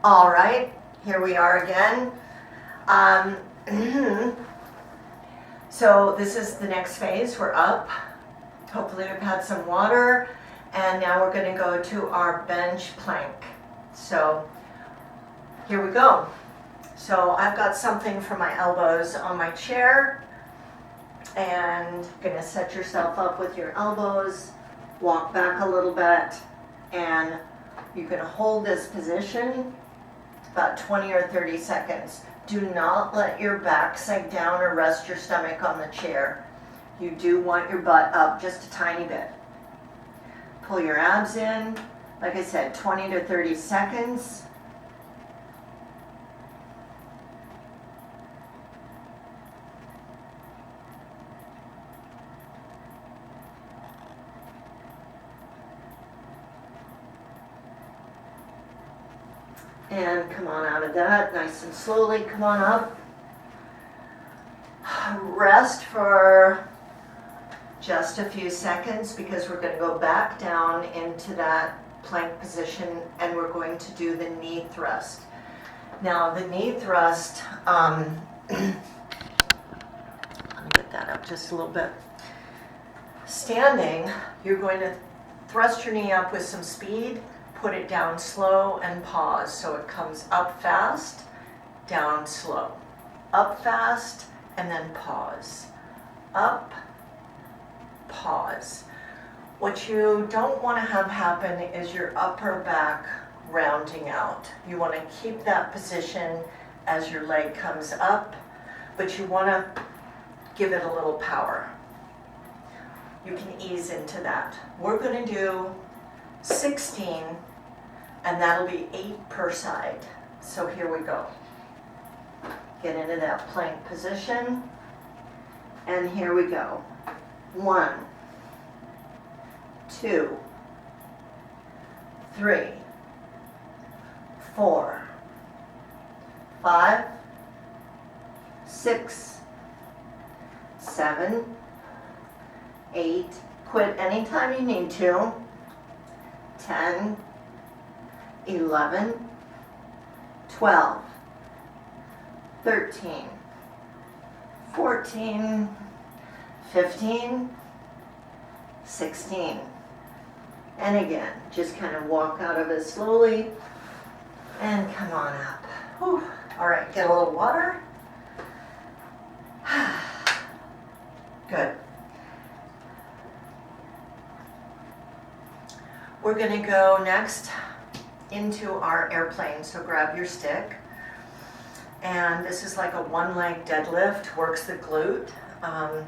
All right, here we are again. Um, so this is the next phase. We're up. Hopefully we've had some water, and now we're going to go to our bench plank. So here we go. So I've got something for my elbows on my chair, and you're going to set yourself up with your elbows, walk back a little bit, and you're going to hold this position about 20 or 30 seconds. Do not let your back sink down or rest your stomach on the chair. You do want your butt up just a tiny bit. Pull your abs in, like I said, 20 to 30 seconds. And come on out of that, nice and slowly, come on up. Rest for just a few seconds because we're going to go back down into that plank position and we're going to do the knee thrust. Now the knee thrust, let me get that up just a little bit. Standing, you're going to thrust your knee up with some speed, put it down slow and pause. So it comes up fast, down slow. Up fast and then pause. Up, pause. What you don't want to have happen is your upper back rounding out. You want to keep that position as your leg comes up, but you want to give it a little power. You can ease into that. We're going to do 16, and that'll be 8 per side. So here we go. Get into that plank position, and here we go. 1, 2, 3, 4, 5, 6, 7, 8. Quit anytime you need to. 10, 11, 12, 13, 14, 15, 16. And again, just kind of walk out of it slowly and come on up. Whew. All right, get a little water. Good. We're going to go next into our airplane. So grab your stick. And this is like a one-leg deadlift, works the glute on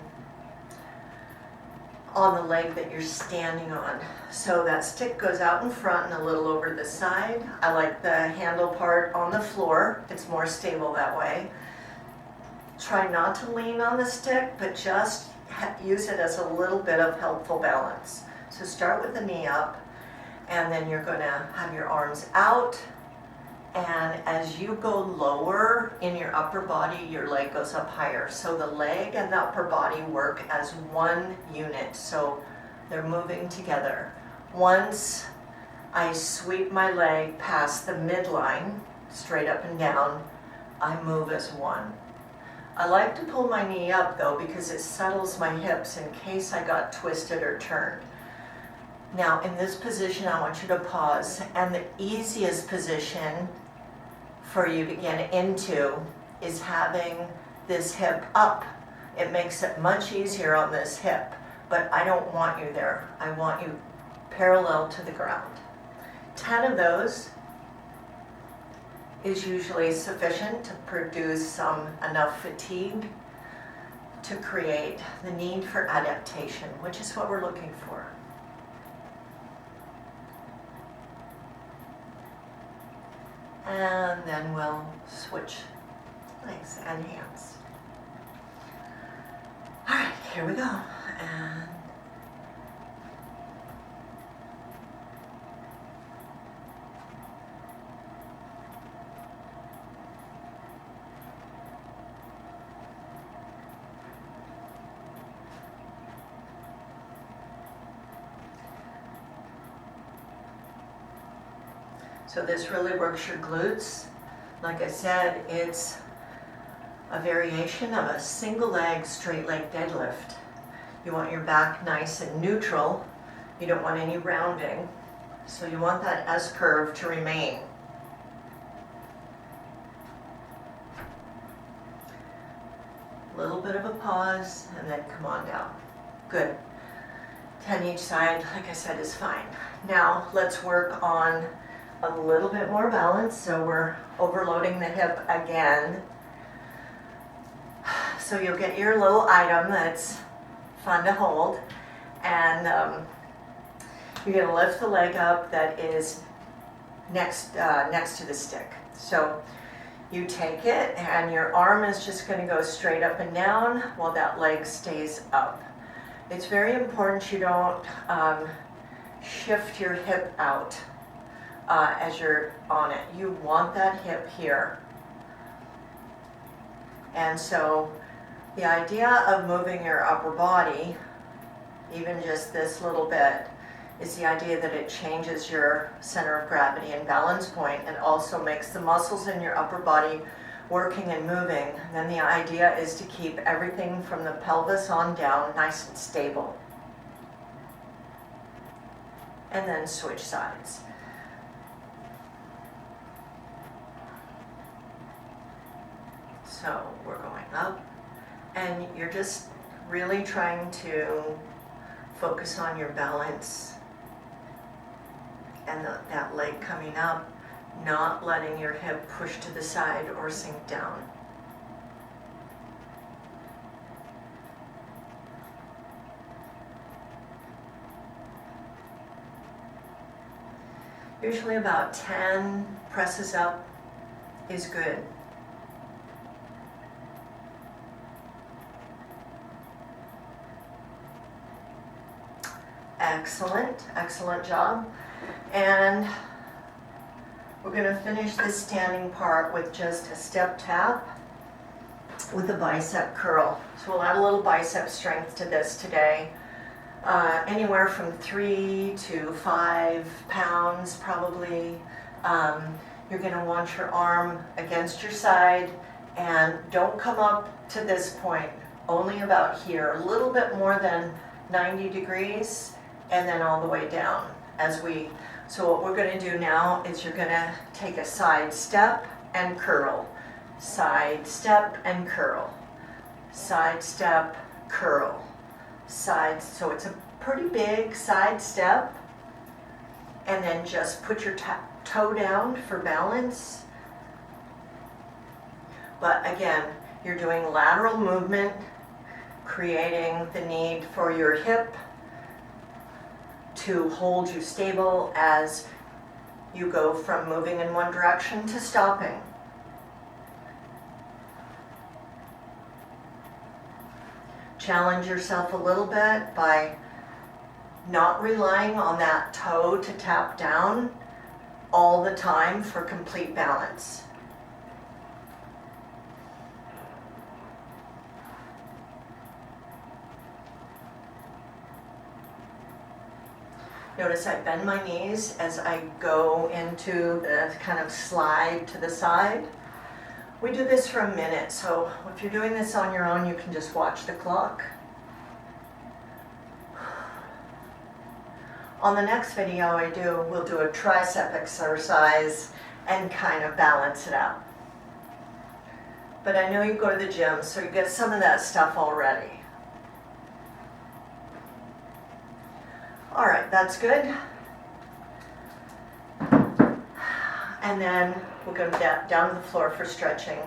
the leg that you're standing on. So that stick goes out in front and a little over the side. I like the handle part on the floor. It's more stable that way. Try not to lean on the stick, but just use it as a little bit of helpful balance. So start with the knee up, and then you're going to have your arms out. And as you go lower in your upper body, your leg goes up higher. So the leg and the upper body work as one unit. So they're moving together. Once I sweep my leg past the midline, straight up and down, I move as one. I like to pull my knee up though because it settles my hips in case I got twisted or turned. Now in this position I want you to pause, and the easiest position for you to get into is having this hip up. It makes it much easier on this hip, but I don't want you there. I want you parallel to the ground. 10 of those is usually sufficient to produce enough fatigue to create the need for adaptation, which is what we're looking for. And then we'll switch legs and hands. All right, here we go. And So this really works your glutes. Like I said, it's a variation of a single leg, straight leg deadlift. You want your back nice and neutral. You don't want any rounding. So you want that S curve to remain. A little bit of a pause and then come on down. Good. 10 each side, like I said, is fine. Now let's work on a little bit more balance. So we're overloading the hip again. So you'll get your little item that's fun to hold, and you're going to lift the leg up that is next to the stick. So you take it and your arm is just going to go straight up and down while that leg stays up. It's very important you don't shift your hip out as you're on it. You want that hip here. And so the idea of moving your upper body, even just this little bit, is the idea that it changes your center of gravity and balance point, and also makes the muscles in your upper body working and moving. And then the idea is to keep everything from the pelvis on down nice and stable. And then switch sides. So we're going up, and you're just really trying to focus on your balance and that leg coming up, not letting your hip push to the side or sink down. Usually about 10 presses up is good. Excellent, excellent job. And we're going to finish this standing part with just a step tap with a bicep curl. So we'll add a little bicep strength to this today. Anywhere from 3 to 5 pounds probably. You're going to want your arm against your side, and don't come up to this point, only about here, a little bit more than 90 degrees, and then all the way down. So what we're going to do now is you're going to take a side step and curl, side step and curl, side step, curl, side. So it's a pretty big side step, and then just put your toe down for balance. But again, you're doing lateral movement, creating the need for your hip to hold you stable as you go from moving in one direction to stopping. Challenge yourself a little bit by not relying on that toe to tap down all the time for complete balance. Notice I bend my knees as I go into the kind of slide to the side. We do this for a minute, so if you're doing this on your own, you can just watch the clock. On the next video we'll do a tricep exercise and kind of balance it out. But I know you go to the gym, so you get some of that stuff already. All right, that's good. And then we'll go down to the floor for stretching.